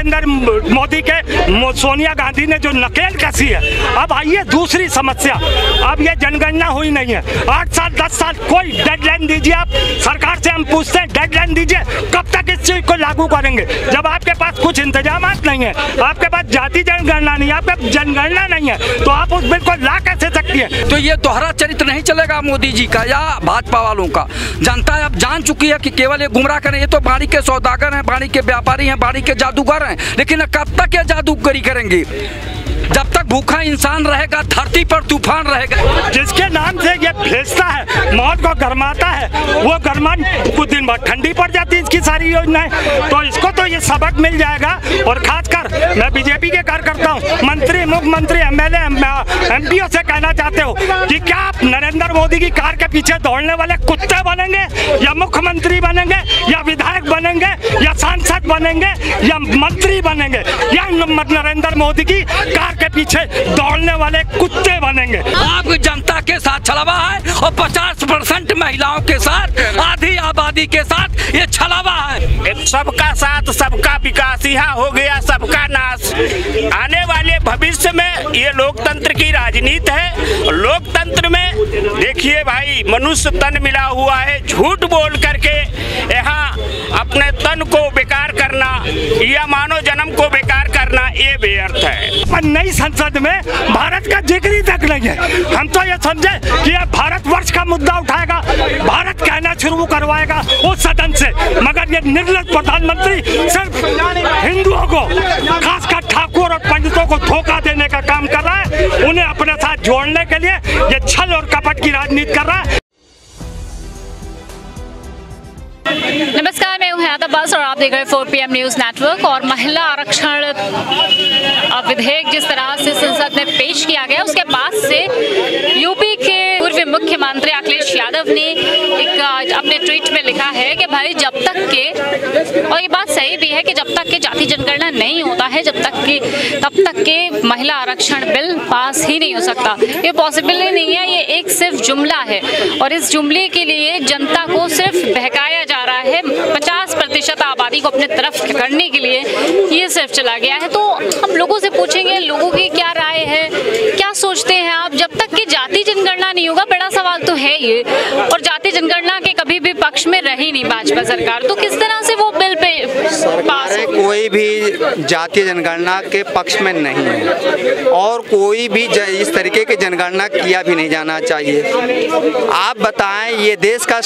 नरेंद्र मोदी के सोनिया गांधी ने जो नकेल कसी है। अब आइए दूसरी समस्या, अब ये जनगणना हुई नहीं है, 8 साल 10 साल कोई डेडलाइन दीजिए। आप सरकार से हम पूछते हैं डेडलाइन दीजिए, कब तक इस चीज को लागू करेंगे? जब आपके पास कुछ इंतजाम नहीं है, आपके पास जाति जनगणना नहीं है, आपके जनगणना नहीं है, तो आप उस बिल को ला कैसे सकती है? तो ये दोहरा चरित्र नहीं चलेगा मोदी जी का या भाजपा वालों का। जनता अब जान चुकी है कि केवल ये गुमराह करें, ये तो बाड़ी के सौदागर हैं, बाड़ी के व्यापारी हैं, बाड़ी के जादूगर हैं, लेकिन कब तक ये जादूगरी करेंगे? जब तक भूखा इंसान रहेगा धरती पर तूफान रहेगा। जिसके नाम से ये भेजता है, मौत को गरमाता है, वो गरमान कुछ दिन बाद ठंडी पड़ जाती है इसकी सारी योजनाएं। तो इसको तो ये सबक मिल जाएगा। और खासकर मैं बीजेपी के कार्यकर्ता हूँ, मंत्री, मुख्यमंत्री, एमएलए, एमपीओ से कहना चाहते हो कि क्या आप नरेंद्र मोदी की कार के पीछे दौड़ने वाले कुत्ते बनेंगे, या मुख्यमंत्री बनेंगे, या विधायक बनेंगे, या सांसद बनेंगे, या मंत्री बनेंगे, या नरेंद्र मोदी की कार के पीछे दौड़ने वाले कुत्ते बनेंगे? आप जनता के साथ छलावा है और 50% महिलाओं के साथ, आधी आबादी के साथ ये छलावा है। सबका साथ सबका विकास, यहाँ हो गया सबका नाश। आने वाले भविष्य में ये लोकतंत्र की राजनीति है। लोकतंत्र में देखिए भाई, मनुष्य तन मिला हुआ है, झूठ बोल करके यहाँ अपने तन को बेकार करना या मानव जन्म को बेकार करना, ये बेअर्थ है। नई संसद में भारत का जिक्र ही तक नहीं है। हम तो ये समझे कि ये भारतवर्ष का मुद्दा उठाएगा, भारत कहना शुरू करवाएगा उस सदन से, मगर ये निर्लज प्रधानमंत्री सिर्फ हिंदुओं को, खासकर ठाकुर और पंडितों को धोखा देने का काम कर रहा है। उन्हें अपने साथ जोड़ने के लिए ये छल और कपट की राजनीति कर रहा है। नमस्कार, मैं हूं हयात अब्बास और आप देख रहे हैं 4 PM न्यूज़ नेटवर्क। और महिला आरक्षण विधेयक जिस तरह से संसद में पेश किया गया, उसके बाद से यूपी के पूर्व मुख्यमंत्री अखिलेश यादव ने एक अपने ट्वीट में लिखा है कि भाई जब तक के, और ये बात सही भी है कि जब तक के जाति जनगणना नहीं होता है, तब तक के महिला आरक्षण बिल पास ही नहीं हो सकता। ये पॉसिबल ही नहीं है, ये एक सिर्फ जुमला है और इस जुमले के लिए जनता को सिर्फ बहकाया जा रहा है। 50% आबादी को अपने तरफ करने के लिए ये सिर्फ चला गया है। तो हम लोगों से पूछेंगे, लोगों की क्या राय है, क्या सोचते हैं आप? जब तक कि जाति जनगणना नहीं होगा, बड़ा सवाल तो है ये, और जाति जनगणना के कभी भी पक्ष में रही नहीं भाजपा सरकार, तो किस तरह से वो बिल पे पास? कोई भी जातीय जनगणना के पक्ष में नहीं है और कोई भी इस तरीके की जनगणना किया भी नहीं जाना चाहिए। आप बताएं, ये देश का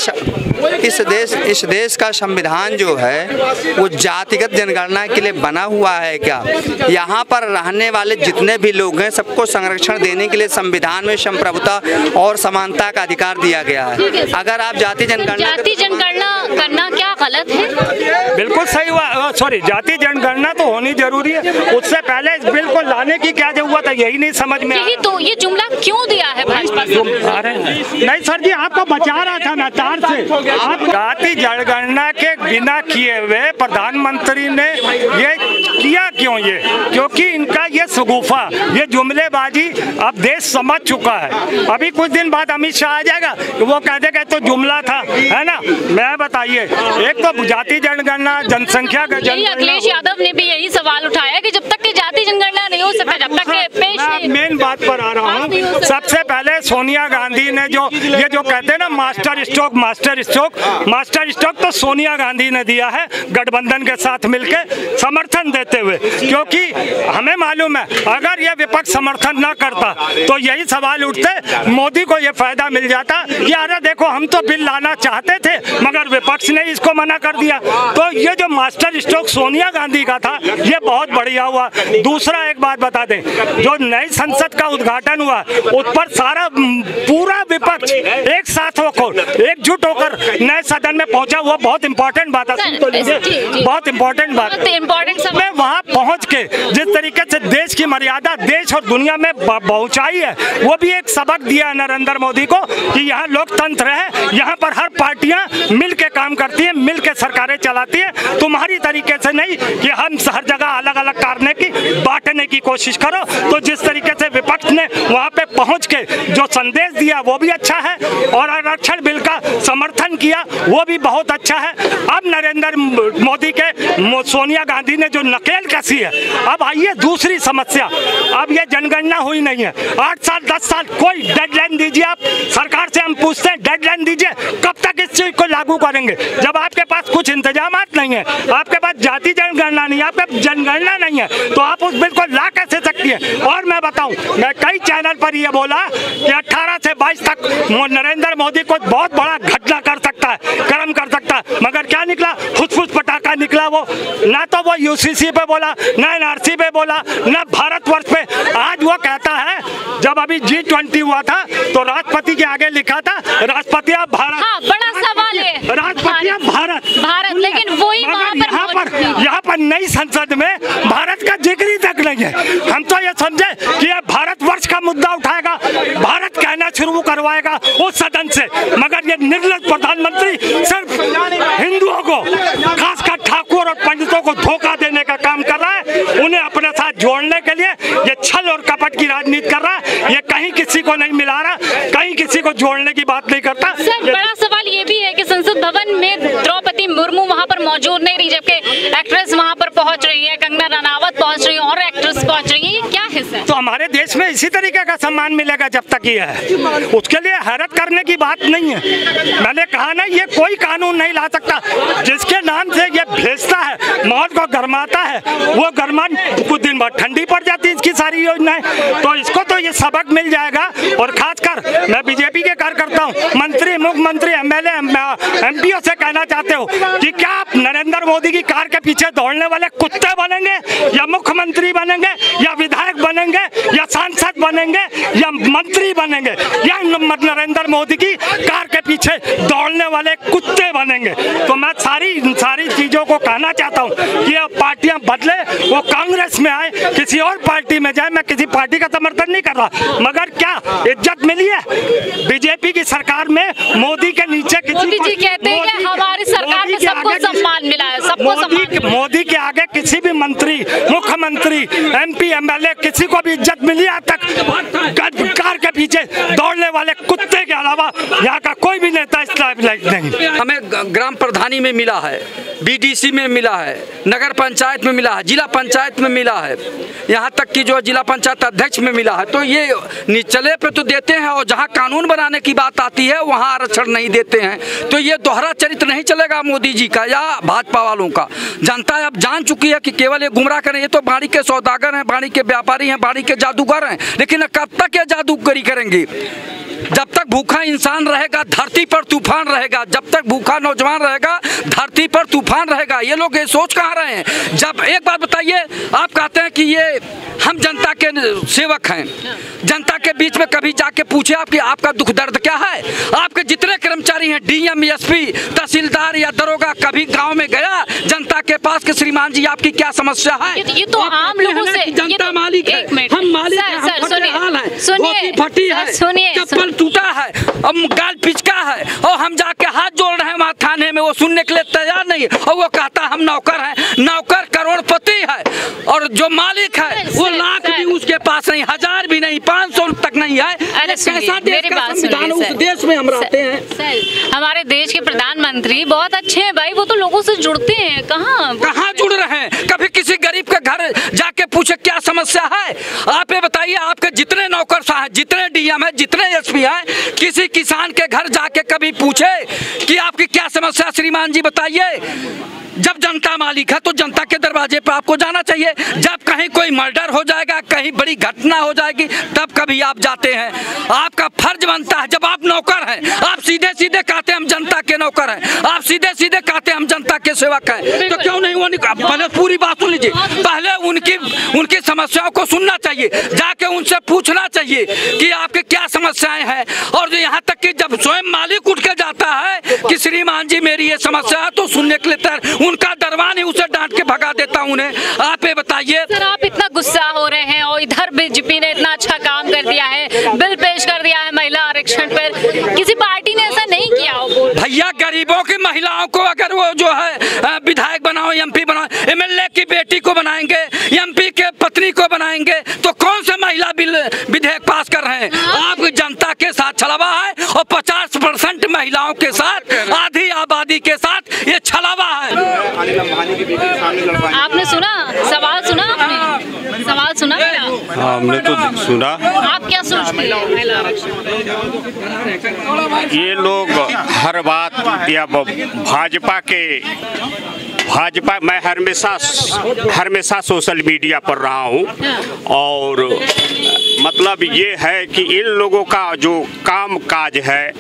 इस देश का संविधान जो है वो जातिगत जनगणना के लिए बना हुआ है क्या? यहाँ पर रहने वाले जितने भी लोग हैं सबको संरक्षण देने के लिए संविधान में संप्रभुता और समानता का अधिकार दिया गया है। अगर आप जाति जनगणना करना क्या गलत है? बिल्कुल सही हुआ, सॉरी, जाति जनगणना तो होनी जरूरी है। उससे पहले इस बिल को लाने की क्या जरूरत है, यही नहीं समझ में। यही तो ये जुमला क्यों दिया है भाजपा? नहीं सर जी, आपको बचा रहा था मैं तार से। आप जाति जनगणना के बिना किए हुए प्रधानमंत्री ने ये किया क्यों? ये क्योंकि इनका ये शगुफा, ये जुमलेबाजी अब देश समझ चुका है। अभी कुछ दिन बाद अमित शाह आ जाएगा, वो कह देगा तो जुमला था, है ना? मैं बताइए, एक तो जाति जनगणना, जनसंख्या का जनगणना। अखिलेश यादव ने भी यही सवाल उठाया कि जब तक की जाति जनगणना नहीं हो सकता, जब तक पेश नहीं। मेन बात पर आ रहा हूँ। सबसे पहले सोनिया गांधी ने ये जो कहते हैं ना मास्टर स्ट्रोक तो सोनिया गांधी ने दिया है गठबंधन के साथ मिलकर समर्थन देते हुए, क्योंकि हमें मालूम है अगर ये विपक्ष समर्थन न करता तो यही सवाल उठते, मोदी को ये फायदा मिल जाता कि अरे देखो हम तो बिल लाना चाहते थे मगर विपक्ष ने इसको मना कर दिया। तो ये जो मास्टर स्ट्रोक सोनिया गांधी का था ये बहुत बढ़िया हुआ। दूसरा एक बात बता दें, जो नई संसद का उद्घाटन हुआ उस पर सारा पूरा विपक्ष एक साथ होकर एकजुट होकर नए सदन में पहुंचा, वो बहुत इंपॉर्टेंट बात है। बहुत इंपॉर्टेंट बात है। वहाँ पहुँच के जिस तरीके से देश की मर्यादा देश और दुनिया में पहुँचाई है, वो भी एक सबक दिया है नरेंद्र मोदी को कि यहाँ लोकतंत्र है, यहाँ पर हर पार्टियाँ मिल के काम करती है, मिल के सरकारें चलाती है। तुम्हारी तरीके से नहीं कि हम हर जगह अलग अलग करने की बातें पहुंचने की कोशिश करो। तो जिस तरीके से विपक्ष ने वहां पे पहुंच के जो संदेश दिया वो भी अच्छा है, और आरक्षण बिल का समर्थन किया वो भी बहुत अच्छा है। अब नरेंद्र मोदी के सोनिया गांधी ने जो नकेल कसी है, अब आइए दूसरी समस्या। अब ये जनगणना हुई नहीं है, 8 साल 10 साल कोई डेडलाइन दीजिए। आप सरकार से हम पूछते हैं डेडलाइन दीजिए, कब तक इस चीज को लागू करेंगे? जब आपके पास कुछ इंतजाम नहीं है, आपके पास जाति जनगणना नहीं है, आपके पास जनगणना नहीं है, तो आप उस बिल को ला कैसे सकती है? और मैं बताऊं, मैं कई चैनल पर ये बोला कि 18 से 22 तक नरेंद्र मोदी को बहुत बड़ा घटना कर सकता है, कर्म कर सकता है, मगर क्या निकला? फुसफुस पटाखा निकला। वो ना तो वो यूसीसी पे बोला, ना एनआरसी पे बोला, ना भारतवर्ष पे। आज वो कहता है, जब अभी G20 हुआ था तो राष्ट्रपति के आगे लिखा था राष्ट्रपति ऑफ भारत। हाँ, बड़ा सवाल है, राष्ट्रपति ऑफ भारत, लेकिन वही यहाँ पर नई संसद में भारत का जिक्र ही तक नहीं है। हम तो ये समझे कि ये भारतवर्ष का मुद्दा उठाएगा, भारत कहना शुरू करवाएगा उस सदन से, मगर ये निर्लज्ज प्रधानमंत्री सिर्फ हिंदुओं को, खासकर ठाकुर और पंडितों को धोखा देने का काम कर रहा है, उन्हें अपने साथ जोड़ने के लिए ये छल और कपट की राजनीति कर रहा है। ये कहीं किसी को नहीं मिला रहा, कहीं किसी को जोड़ने की बात नहीं करता। सर, बड़ा सवाल ये भी है कि संसद भवन में द्रौपदी मुर्मू वहाँ पर मौजूद नहीं रही, जबकि एक्ट्रेस वहाँ पर पहुँच रही है, कंगना रनावत पहुँच रही है और एक्ट्रेस पहुँच रही है। ये क्या हिस्सा है? तो हमारे देश में इसी तरीके का सम्मान मिलेगा जब तक ये है, उसके लिए हैरत करने की बात नहीं है। मैंने कहा ना, ये कोई कानून नहीं ला सकता जिसके नाम से ये भेजता है, माहौल को गरमाता है, वो गरमान कुछ दिन बाद ठंडी पड़ जाती है इसकी सारी योजनाएं। तो इसको तो ये सबक मिल जाएगा। और खासकर मैं बीजेपी के कार्यकर्ता हूँ, मंत्री, मुख्यमंत्री, एमएलए, एमपीओ से कहना चाहते हो कि क्या आप नरेंद्र मोदी की कार के पीछे दौड़ने वाले कुत्ते बनेंगे, या मुख्यमंत्री बनेंगे, या विधायक बनेंगे, या सांसद बनेंगे, या मंत्री बनेंगे, या नरेंद्र मोदी की कार के पीछे दौड़ने वाले कुत्ते बनेंगे? तो मैं सारी चीजों को कहना चाहता हूँ कि अब पार्टियां बदले, वो कांग्रेस में आए, किसी और पार्टी में जाए। मैं किसी पार्टी का समर्थन नहीं कर रहा, मगर क्या इज्जत मिली है बीजेपी की सरकार में? मोदी के नीचे मोदी जी कहते हैं कि हमारी सरकार में सबको सम्मान मिला है, सबको सम्मान। मोदी के आगे किसी भी मंत्री, मुख्यमंत्री, एमपी, एमएलए, किसी को भी इज्जत मिली आज तक? कार के पीछे दौड़ने वाले कुत्ते के अलावा यहाँ का कोई भी नेता इस लायक नहीं। हमें ग्राम प्रधानी में मिला है, बीडीसी में मिला है, नगर पंचायत में मिला है, जिला पंचायत में मिला है, यहाँ तक कि जो जिला पंचायत अध्यक्ष में मिला है। तो ये निचले पे तो देते हैं, और जहाँ कानून बनाने की बात आती है वहाँ आरक्षण नहीं देते हैं। तो ये दोहरा चरित्र नहीं चलेगा मोदी जी का या भाजपा वालों का। जनता अब जान चुकी है कि केवल ये गुमराह करें, ये तो बाड़ी के सौदागर हैं, बाड़ी के व्यापारी हैं, बाड़ी के जादूगर हैं, लेकिन कब तक ये जादूगरी करेंगे? जब तक भूखा इंसान रहेगा धरती पर तूफान रहेगा, जब तक भूखा नौजवान रहेगा धरती पर तूफान रहेगा। ये लोग ये सोच कहाँ रहे हैं? जब एक बात बताइए, आप कहते हैं कि ये हम जनता के सेवक हैं, जनता के बीच में कभी जाके पूछे आपकी आपका दुख दर्द क्या है? आपके जितने कर्मचारी हैं, डीएम, एसपी, तहसीलदार या दरोगा, कभी गांव में गया जनता के पास कि श्रीमान जी आपकी क्या समस्या है? ये तो आम लोगों से जनता मालिक है, हम मालिक हैं, हम फटेहाल हैं, धोती फटी है, चप्पल टूटा है, अब गाल पिचका है, और हम जाके हाथ जोड़ रहे हैं वहाँ थाने में, वो सुनने के लिए तैयार नहीं है। और वो कहता हम नौकर हैं, नौकर करोड़पति है, और जो मालिक है वो लाख भी उसके पास नहीं, 1000 भी नहीं, 500 तक नहीं है। कैसा देश का संविधान, उस देश में हम रहते हैं। हमारे देश के प्रधानमंत्री बहुत अच्छे हैं भाई, वो तो लोगों से जुड़ते हैं। कहाँ जुड़ रहे हैं? कभी किसी गरीब के घर जाके पूछे क्या समस्या है? आप ये बताइए, आपके जितने नौकरशाह हैं, जितने डीएम है, जितने एसपी हैं, किसी किसान के घर जाके कभी पूछे कि आपकी क्या समस्या श्रीमान जी बताइए? जब जनता मालिक है तो जनता के दरवाजे पर आपको जाना चाहिए। जब कहीं कोई मर्डर हो जाएगा, कहीं बड़ी घटना हो जाएगी, तब कभी आप जाते हैं। आपका फर्ज बनता है, जब आप नौकर हैं, आप सीधे सीधे कहते हैं हम जनता के नौकर हैं, आप सीधे सीधे कहते हैं हम जनता के सेवक हैं, तो क्यों नहीं? पहले पूरी बात सुन लीजिए, पहले उनकी समस्याओं को सुनना चाहिए, जाके उनसे पूछना चाहिए कि आपके क्या समस्याएं हैं। और यहाँ तक कि जब स्वयं मालिक उठ के जाता है कि श्रीमान जी मेरी ये समस्या है, तो सुनने के लिए उनका दरबार ही उसे डांट के भगा देता हूं उन्हें। आप ये बताइए सर, आप इतना गुस्सा हो रहे हैं और इधर बीजेपी ने इतना अच्छा काम कर दिया है, बिल पेश कर दिया है महिला आरक्षण पर, किसी पार्टी ने ऐसा नहीं किया हो? भैया गरीबों की महिलाओं को अगर वो जो है विधायक बनाओ, एमपी बनाओ, एमएलए की बेटी को बनाएंगे, एमपी के पत्नी पत्नी को बनाएंगे तो कौन से महिला बिल विधेयक पास कर रहे हैं? आप जनता के साथ छलावा है और 50% महिलाओं के साथ, आधी आबादी के साथ ये छलावा है। आपने सुना सवाल, सुना आपने सवाल सुना मेरा? हाँ, हमने तो सुना। आप क्या सोचते हैं महिला आरक्षण? ये लोग हर बात या भाजपा मैं हमेशा सोशल मीडिया पर रहा हूँ, और मतलब ये है कि इन लोगों का जो काम काज है,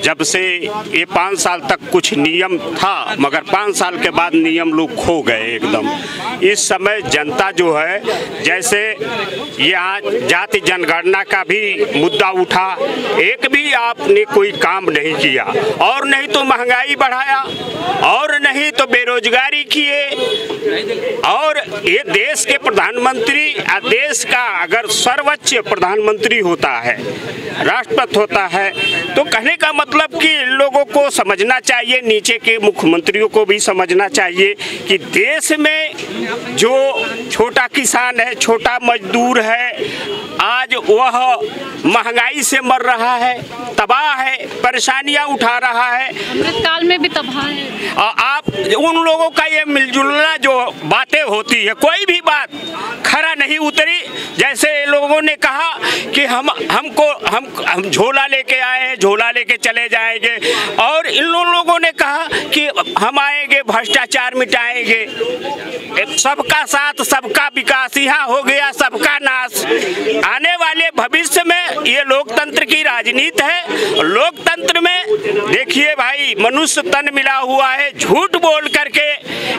जब से ये 5 साल तक कुछ नियम था, मगर 5 साल के बाद नियम लोग खो गए एकदम। इस समय जनता जो है, जैसे यहाँ जाति जनगणना का भी मुद्दा उठा, एक भी आपने कोई काम नहीं किया, और नहीं तो महंगाई बढ़ाया, और नहीं तो बेरोजगारी किए। और ये देश के प्रधानमंत्री, देश का अगर सर्वोच्च प्रधानमंत्री होता है, राष्ट्रपति होता है, तो कहने का मतलब कि इन लोगों को समझना चाहिए, नीचे के मुख्यमंत्रियों को भी समझना चाहिए कि देश में जो छोटा किसान है, छोटा मजदूर है, आज वह महंगाई से मर रहा है, तबाह है, परेशानियां उठा रहा है। अमृतकाल में भी तबाह है। और आप उन लोगों का ये मिलजुलना जो बातें होती है, कोई भी बात खरा नहीं उतरी। जैसे लोगों ने कहा कि हम झोला लेके आए हैं, झोला लेके चले जाएंगे, और इन लोगों ने कहा कि हम आएंगे, भ्रष्टाचार मिटाएंगे, सबका साथ सबका विकास, यहाँ हो गया सबका नाश। आने वाले भविष्य में ये लोकतंत्र की राजनीति है। लोकतंत्र में देखिए भाई, मनुष्य तन मिला हुआ है, झूठ बोल करके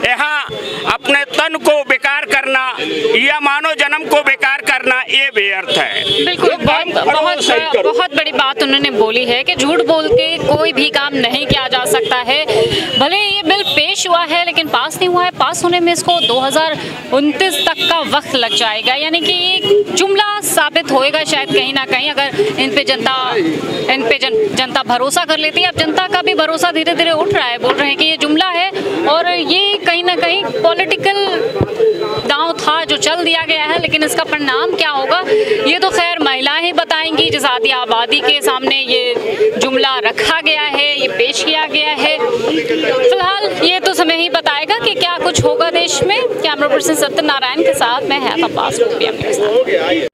यहाँ अपने तन को बेकार करना या मानव जन्म को बेकार करना, ये व्यर्थ है। बिल्कुल, बहुत बड़ी बात उन्होंने बोली है कि झूठ बोल के कोई भी काम नहीं किया जा सकता है। भले ये बिल पेश हुआ है लेकिन पास नहीं हुआ है, पास होने में इसको 2029 तक का वक्त लग जाएगा, यानी कि ये जुमला साबित होएगा शायद कहीं ना कहीं, अगर इन पे जनता भरोसा कर लेती है। अब जनता का भी भरोसा धीरे धीरे उठ रहा है, बोल रहे हैं कि ये जुमला है, और ये कहीं ना कहीं पॉलिटिकल दांव था जो चल दिया गया है, लेकिन इसका परिणाम क्या होगा ये तो खैर महिलाएं ही बताएंगी, जिस आधी आबादी के सामने ये जुमला रखा गया है, ये पेश किया गया है। फिलहाल ये तो समय ही बताएगा कि क्या कुछ होगा देश में। कैमरा पर्सन सत्यनारायण के साथ मैं है अब्बास, PM न्यूज़।